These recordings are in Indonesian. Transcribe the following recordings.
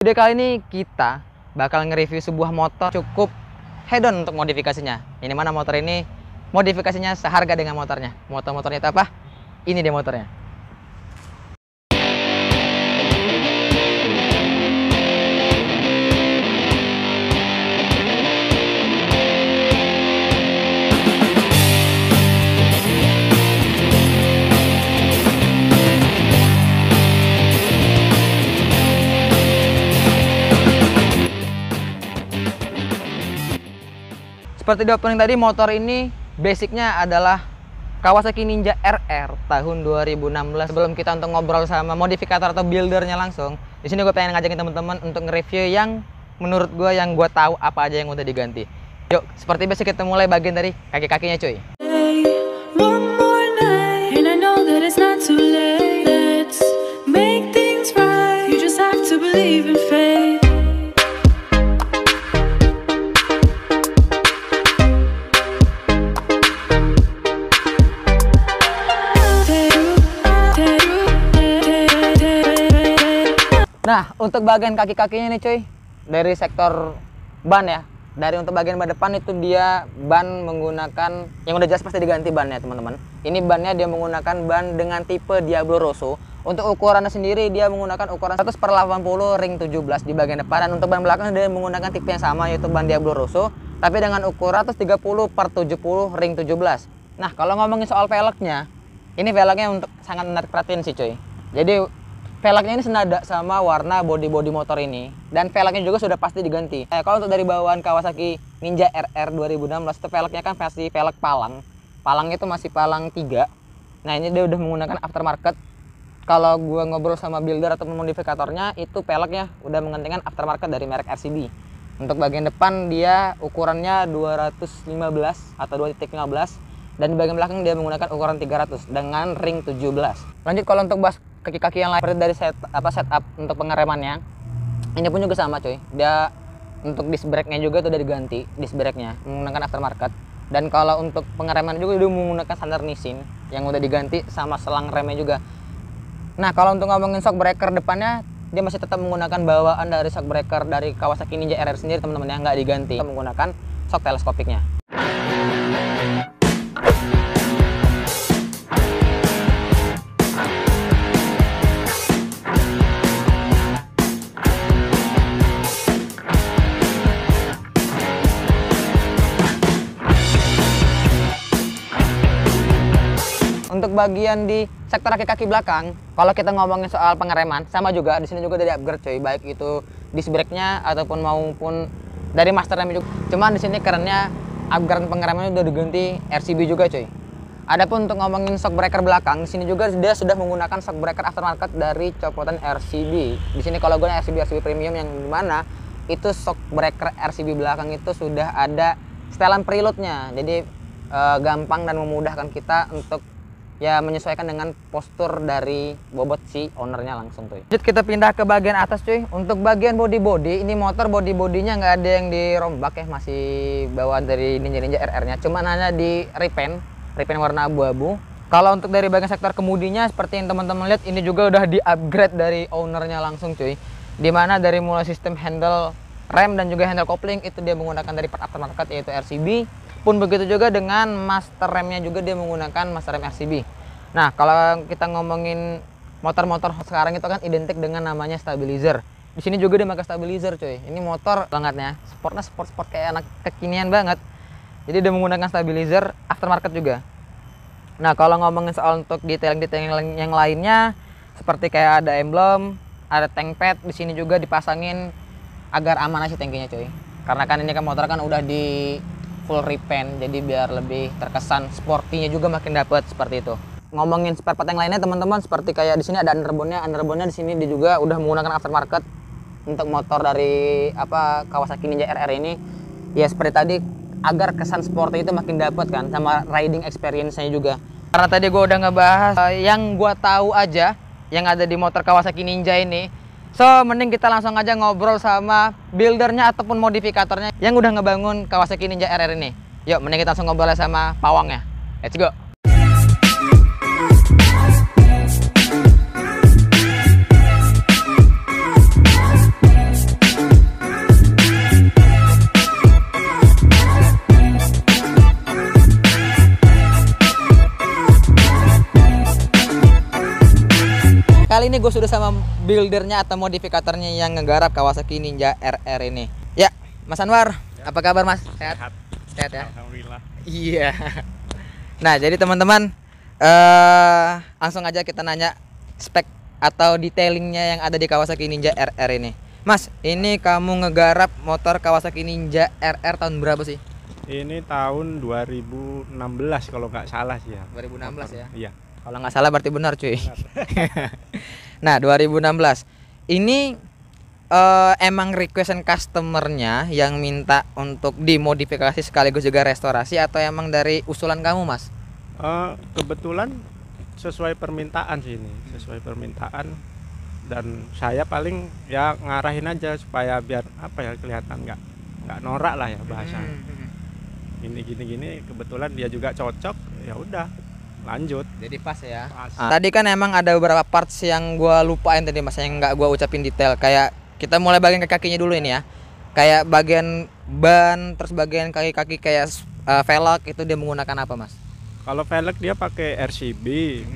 Video kali ini kita bakal nge-review sebuah motor cukup hedon untuk modifikasinya. Ini mana motor ini modifikasinya seharga dengan motornya. Motornya itu apa? Ini dia motornya. Seperti di opening tadi, motor ini basicnya adalah Kawasaki Ninja RR tahun 2016. Sebelum kita untuk ngobrol sama modifikator atau buildernya langsung, di sini gue pengen ngajakin teman-teman untuk nge-review yang menurut gue yang gue tahu apa aja yang udah diganti. Yuk, seperti biasa kita mulai bagian dari kaki-kakinya cuy. Nah, untuk bagian kaki-kakinya nih cuy, dari sektor ban ya, untuk bagian ban depan itu dia ban menggunakan, yang udah jelas pasti diganti bannya teman-teman. Ini bannya dia menggunakan ban dengan tipe Diablo Rosso. Untuk ukurannya sendiri dia menggunakan ukuran 100/80 ring 17 di bagian depan. Dan untuk ban belakang dia menggunakan tipe yang sama, yaitu ban Diablo Rosso, tapi dengan ukuran 130/70 ring 17. Nah, kalau ngomongin soal velgnya, ini velgnya untuk sangat menarik perhatian sih cuy. Jadi velgnya ini senada sama warna body motor ini, dan velgnya juga sudah pasti diganti. Kalau untuk dari bawaan Kawasaki Ninja RR 2016 itu velgnya kan versi velg palang. Palang itu masih palang 3. Nah, ini dia udah menggunakan aftermarket. Kalau gua ngobrol sama builder atau modifikatornya, itu velgnya udah menggantikan aftermarket dari merek RCB. Untuk bagian depan dia ukurannya 215 atau 2.15, dan di bagian belakang dia menggunakan ukuran 300 dengan ring 17. Lanjut kalau untuk bahas kaki-kaki yang lain, seperti dari setup untuk pengeremannya, ini pun juga sama cuy. Dia untuk disc brake-nya juga udah diganti, disc brake-nya menggunakan aftermarket. Dan kalau untuk pengereman juga dia menggunakan standar Nissin yang udah diganti, sama selang remnya juga. Nah, kalau untuk ngomongin shock breaker depannya, dia masih tetap menggunakan bawaan dari shock breaker dari Kawasaki Ninja RR sendiri teman-teman ya, nggak diganti. Menggunakan shock teleskopiknya. Untuk bagian di sektor kaki-kaki belakang, kalau kita ngomongin soal pengereman, sama juga di sini juga udah di-upgrade cuy, baik itu disc brake-nya ataupun maupun dari master rem juga. Cuman di sini kerennya upgrade pengeremannya udah diganti RCB juga cuy. Adapun untuk ngomongin shock breaker belakang, di sini juga dia sudah menggunakan shock breaker aftermarket dari copotan RCB. Di sini kalau gue RCB premium yang dimana itu shock breaker RCB belakang itu sudah ada setelan preload-nya. Jadi gampang dan memudahkan kita untuk ya menyesuaikan dengan postur dari bobot si ownernya langsung tuh. Lanjut kita pindah ke bagian atas cuy. Untuk bagian body, ini motor bodinya nggak ada yang dirombak ya, masih bawaan dari Ninja RR-nya, cuman hanya di repaint warna abu-abu. Kalau untuk dari bagian sektor kemudinya, seperti yang teman-teman lihat, ini juga udah di-upgrade dari ownernya langsung cuy. Dimana dari mulai sistem handle rem dan juga handle coupling itu dia menggunakan dari part aftermarket yaitu RCB. Pun begitu juga dengan master remnya juga dia menggunakan master rem RCB. Nah, kalau kita ngomongin motor-motor sekarang itu kan identik dengan namanya stabilizer. Di sini juga dia pakai stabilizer cuy. Ini motor bangetnya, sportnya sport kayak anak kekinian banget. Jadi dia menggunakan stabilizer aftermarket juga. Nah, kalau ngomongin soal untuk detailing yang lainnya, seperti kayak ada emblem, ada tank pad, di sini juga dipasangin agar aman aja tankinya cuy. Karena kan ini kan motor kan udah di full repaint, jadi biar lebih terkesan sportinya juga makin dapat seperti itu. Ngomongin spare part yang lainnya teman-teman, seperti kayak di sini ada underbone-nya di sini dia juga udah menggunakan aftermarket untuk motor dari Kawasaki Ninja RR ini. Ya seperti tadi, agar kesan sporty itu makin dapat kan, sama riding experience-nya juga. Karena tadi gue udah ngebahas yang gue tahu aja yang ada di motor Kawasaki Ninja ini. So, mending kita langsung aja ngobrol sama buildernya ataupun modifikatornya yang udah ngebangun Kawasaki Ninja RR ini. Yuk, mending kita langsung ngobrol sama pawangnya. Let's go! kali ini gue sudah sama buildernya atau modifikatornya yang ngegarap Kawasaki Ninja RR ini. Ya, Mas Anwar, apa kabar Mas? Sehat? Sehat ya? Alhamdulillah. Iya. Nah, jadi teman-teman, langsung aja kita nanya spek atau detailingnya yang ada di Kawasaki Ninja RR ini. Mas, ini kamu ngegarap motor Kawasaki Ninja RR tahun berapa sih? Ini tahun 2016 kalau nggak salah sih ya. 2016 ya? Iya. Kalau nggak salah berarti benar cuy. Nah 2016 ini emang requestan customernya yang minta untuk dimodifikasi sekaligus juga restorasi atau emang dari usulan kamu Mas? Kebetulan sesuai permintaan sih ini, sesuai permintaan, dan saya paling ya ngarahin aja supaya biar apa ya kelihatan nggak norak lah ya bahasanya. Ini gini kebetulan dia juga cocok, ya udah lanjut. Jadi pas ya. Pas. Tadi kan emang ada beberapa parts yang gua lupain tadi Mas, yang nggak gua ucapin detail. Kayak kita mulai bagian kakinya dulu ini ya. Kayak bagian ban, terus bagian kaki-kaki kayak velg itu dia menggunakan apa Mas? Kalau velg dia pakai RCB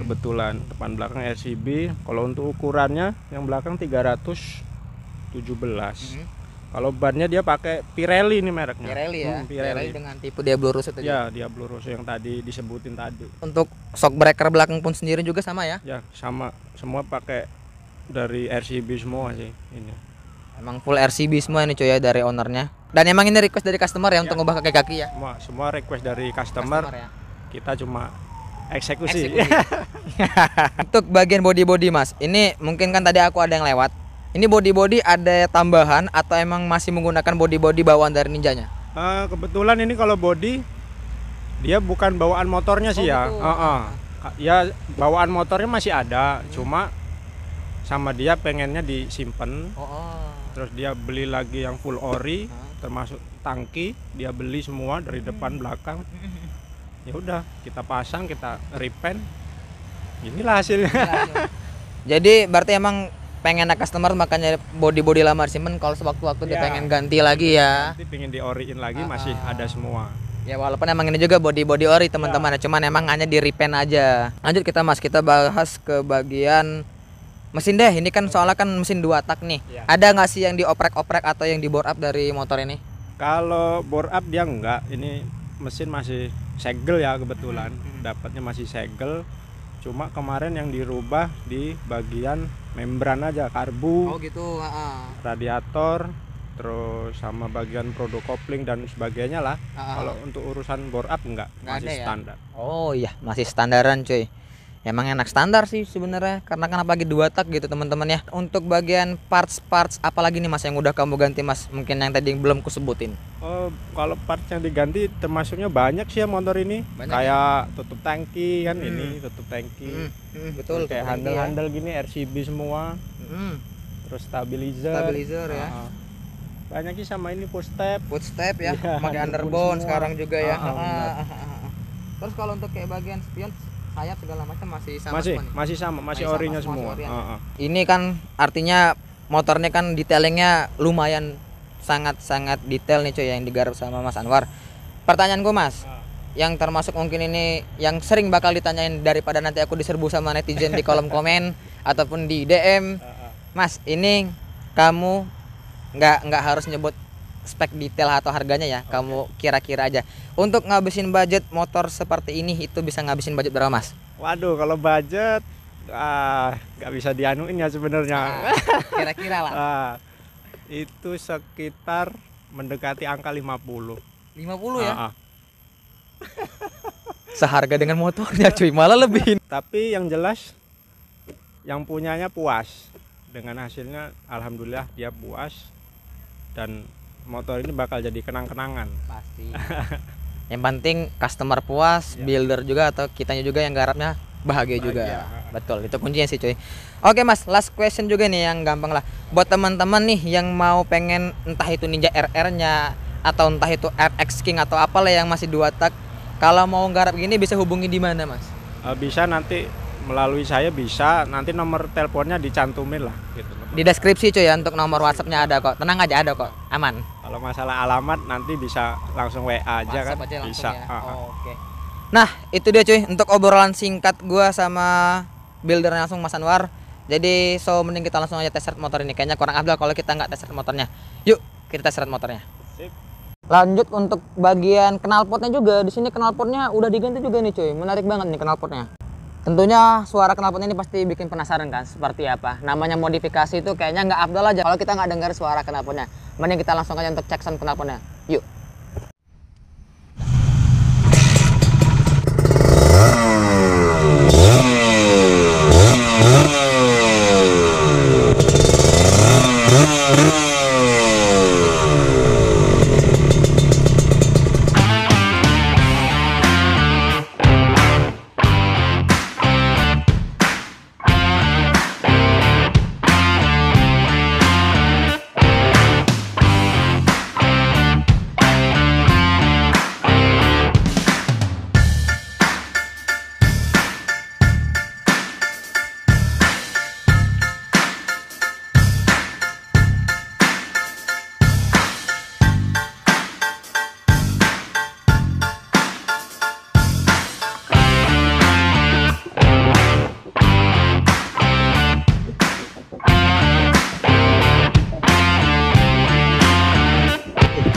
kebetulan, depan belakang RCB. Kalau untuk ukurannya yang belakang 317. Kalau bannya dia pakai Pirelli ini mereknya. Pirelli ya. Pirelli dengan tipe Diablo Rosso tadi. Ya, Diablo Rosso yang tadi disebutin tadi. Untuk shock breaker belakang pun sendiri juga sama ya? Ya, sama. Semua pakai dari RCB semua sih ini. Emang full RCB semua ini cuy ya dari ownernya. Dan emang ini request dari customer ya, untuk ngubah kaki-kaki ya? Semua request dari customer ya? Kita cuma eksekusi. Untuk bagian body Mas, ini mungkin kan tadi aku ada yang lewat. Ini body ada tambahan atau emang masih menggunakan body bawaan dari Ninjanya? Kebetulan ini kalau body dia bukan bawaan motornya sih ya. Ya bawaan motornya masih ada, cuma sama dia pengennya disimpan. Terus dia beli lagi yang full ori, termasuk tangki, dia beli semua dari depan belakang. Ya udah, kita pasang, kita repaint. Inilah hasilnya. Jadi berarti emang pengen customer makanya body lama disimpan, kalau sewaktu-waktu dia pengen ganti lagi ya. Nanti pengen di-oriin lagi masih ada semua. Ya walaupun emang ini juga body ori teman-teman, cuman emang hanya di repaint aja. Lanjut kita Mas, kita bahas ke bagian mesin deh. Ini kan soalnya kan mesin 2 tak nih. Ada nggak sih yang dioprek-oprek atau yang di bore up dari motor ini? Kalau bore up dia enggak, ini mesin masih segel ya kebetulan. Dapatnya masih segel. Cuma kemarin yang dirubah di bagian membran aja, karbu. Oh gitu, radiator, terus sama bagian produk kopling dan sebagainya lah. Kalau untuk urusan bore up enggak masih standar. Ya? Oh iya, masih standaran cuy. Emang enak standar sih sebenarnya, karena kan apalagi 2 tak gitu teman-teman ya. Untuk bagian parts apalagi nih Mas yang udah kamu ganti Mas, mungkin yang tadi belum kusebutin? Kalau parts yang diganti termasuknya banyak sih ya motor ini. Kayak tutup tangki kan, ini tutup tangki. Betul. Kayak handle gini RCB semua. Terus stabilizer ya. Banyak sih, sama ini footstep ya, pakai underbone sekarang juga ya. Terus kalau untuk kayak bagian spion, sayap segala macam masih orinya semua. Ini kan artinya motornya kan detailingnya lumayan sangat detail nih cuy yang digarap sama Mas Anwar. Pertanyaanku Mas, yang termasuk mungkin ini yang sering bakal ditanyain daripada nanti aku diserbu sama netizen di kolom komen ataupun di DM. Mas, ini kamu nggak harus nyebut spek detail atau harganya ya. Kamu kira-kira aja untuk ngabisin budget motor seperti ini, itu bisa ngabisin budget berapa Mas? Waduh, kalau budget nggak bisa dianuin ya sebenarnya. Kira-kira lah. Itu sekitar mendekati angka 50 ya. Seharga dengan motornya cuy, malah lebih. Tapi yang jelas yang punyanya puas dengan hasilnya, alhamdulillah dia puas, dan motor ini bakal jadi kenang-kenangan pasti. Yang penting customer puas, builder juga atau kitanya juga yang garapnya bahagia juga. Betul, itu kuncinya sih cuy. Oke Mas, last question juga nih yang gampang lah buat teman-teman nih yang mau pengen entah itu Ninja RR-nya atau entah itu RX King atau apalah yang masih 2 tak. Kalau mau garap gini bisa hubungi di mana Mas? Bisa nanti melalui saya, bisa nanti nomor teleponnya dicantumin lah gitu. Di deskripsi cuy ya, untuk nomor WhatsApp-nya ada kok. Tenang aja, ada kok. Aman. Kalau masalah alamat nanti bisa langsung WA aja WhatsApp kan. Aja bisa. Ya. Oke. Nah, itu dia cuy untuk obrolan singkat gua sama builder langsung Mas Anwar. Jadi so mending kita langsung aja tes ride motor ini. Kayaknya kurang afdal kalau kita nggak tes ride motornya. Yuk, kita tes ride motornya. Sip. Lanjut untuk bagian knalpotnya juga. Di sini knalpotnya udah diganti juga nih cuy. Menarik banget nih knalpotnya. Tentunya suara knalpot ini pasti bikin penasaran kan seperti apa. Namanya modifikasi itu kayaknya nggak afdal aja kalau kita nggak dengar suara knalpotnya. Mending kita langsung aja untuk cek sound knalpotnya. Yuk.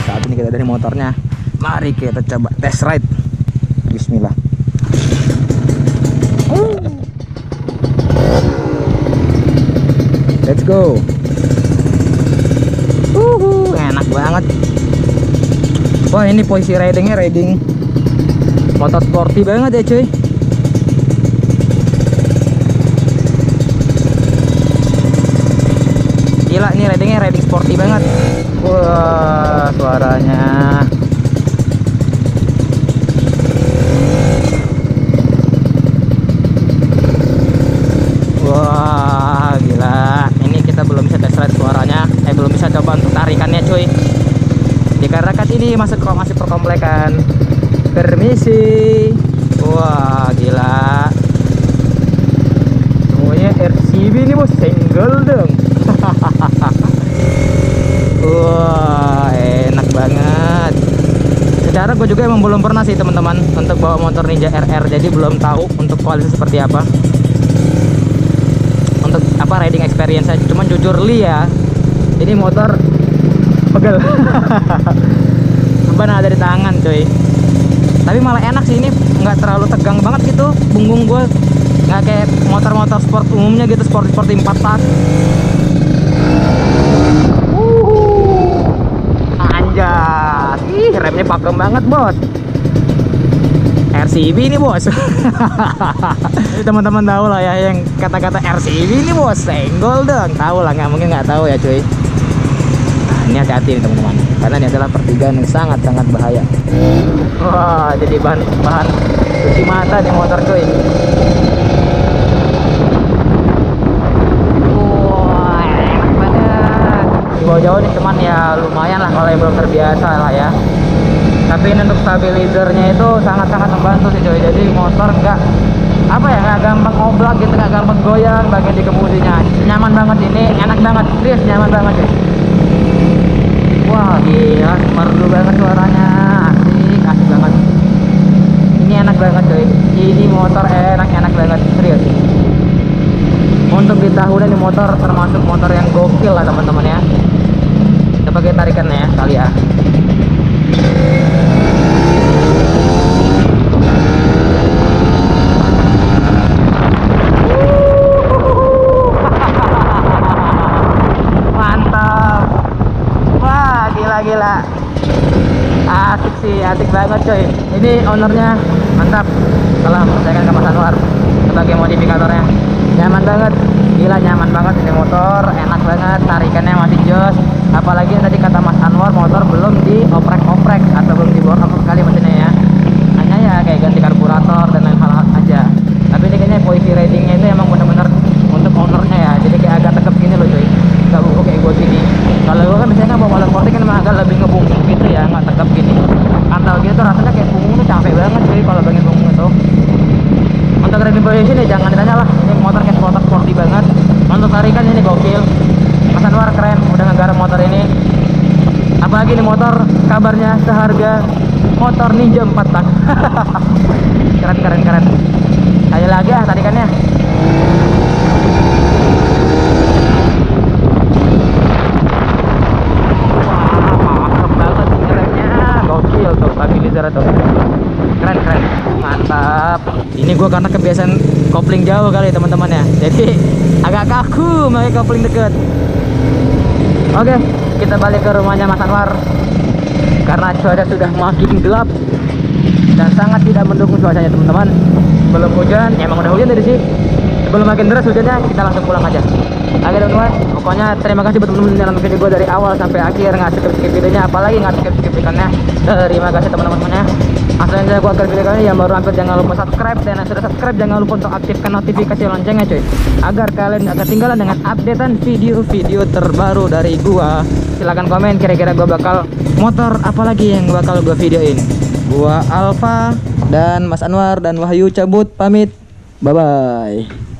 Saat ini kita dari motornya, mari kita coba test ride. Bismillah. Let's go. Enak banget. Wah, ini posisi ridingnya riding motor sporty banget ya cuy. Gila, ini ridingnya riding sporty banget. Wah, suaranya. Wah, gila. Ini kita belum bisa tes ride suaranya. Belum bisa coba untuk tarikannya cuy. Dikarenakan ini masih perkomplekan. Permisi. Wah, gila. Semuanya RCB nih bos, single dong. Wah, enak banget. Secara gue juga emang belum pernah sih teman-teman untuk bawa motor Ninja RR, jadi belum tahu untuk kualitas seperti apa. Untuk apa riding experience aja. Cuman jujur li ya, ini motor pegel. Beban ada di tangan cuy. Tapi malah enak sih, ini nggak terlalu tegang banget gitu punggung gue, nggak kayak motor-motor sport umumnya gitu, sport 4 tak. Anjas, ih remnya pakem banget bos. RCB ini bos. Jadi teman-teman tahu lah ya yang kata-kata RCB ini bos, senggol dong. Tahu lah, nggak mungkin nggak tahu ya cuy. Nah, ini hati-hati nih teman-teman, karena ini adalah pertigaan yang sangat-sangat bahaya. Wah, jadi bahan cuci mata di motor cuy. Wah, enak banget. Jauh-jauh nih cuman ya lumayan lah kalau yang belum terbiasa lah ya. Tapi ini untuk stabilizernya itu sangat-sangat membantu sih coy. Jadi motor nggak apa ya, nggak gampang oblak gitu, nggak gampang goyang bagian di kemudinya. Nyaman banget ini, enak banget, serius nyaman banget cuy. Wah gila, merdu banget suaranya, asik banget. Ini enak banget coy. Ini motor enak banget, serius. Untuk di tahunan ini motor termasuk motor yang gokil lah teman-teman ya. Coba kita tarikannya ya kali ya. Mantap. Wah gila. Asik sih, asik banget coy. Ini ownernya mantap. Salam percayakan ke Mas Anwar sebagai modifikatornya. Nyaman banget, gila nyaman banget ini motor, enak banget, tarikannya masih jos. Apalagi tadi kata Mas Anwar motor belum dioprek-oprek atau belum dibor sama sekali mesinnya ya. Hanya ya kayak ganti karburator dan lain hal aja. Tapi ini kayaknya posisi ridingnya itu emang bener-bener untuk ownernya ya. Jadi kayak agak tekep gini loh cuy, nggak bungkuk kayak gue gini. Kalau gue kan biasanya bawa motor sporting kan emang agak lebih ngebungkuk gitu ya, nggak tekep gini. Kantal gitu rasanya kayak punggung tuh capek banget cuy kalau bagian punggung itu. Untuk riding position ya jangan ditanya lah, ini motor kayak motor sporty banget. Untuk tarikan ini gokil, Mas Anwar keren udah ngegarap motor ini. Apalagi ini motor kabarnya seharga motor Ninja 4 tak. Keren. Ayo lagi tarikannya. Ini gua karena kebiasaan kopling jauh kali teman-teman ya. Jadi agak kaku pakai kopling deket. Oke, kita balik ke rumahnya Mas Anwar. Karena cuaca sudah makin gelap dan sangat tidak mendukung cuacanya teman-teman. Belum hujan, ya emang udah hujan dari sih. Sebelum makin deras hujannya, kita langsung pulang aja. Oke teman-teman, pokoknya terima kasih buat teman-teman yang nonton video gue dari awal sampai akhir, nggak skip videonya, apalagi nggak skip ikannya. Terima kasih teman-teman semuanya. Asal saya buat video kali ini, yang baru hampir jangan lupa subscribe, dan yang sudah subscribe jangan lupa untuk aktifkan notifikasi loncengnya cuy, agar kalian gak ketinggalan dengan updatean video-video terbaru dari gua. Silahkan komen kira-kira gua bakal motor apalagi yang bakal gua videoin. Gua Alfa dan Mas Anwar dan Wahyu cabut pamit. Bye bye.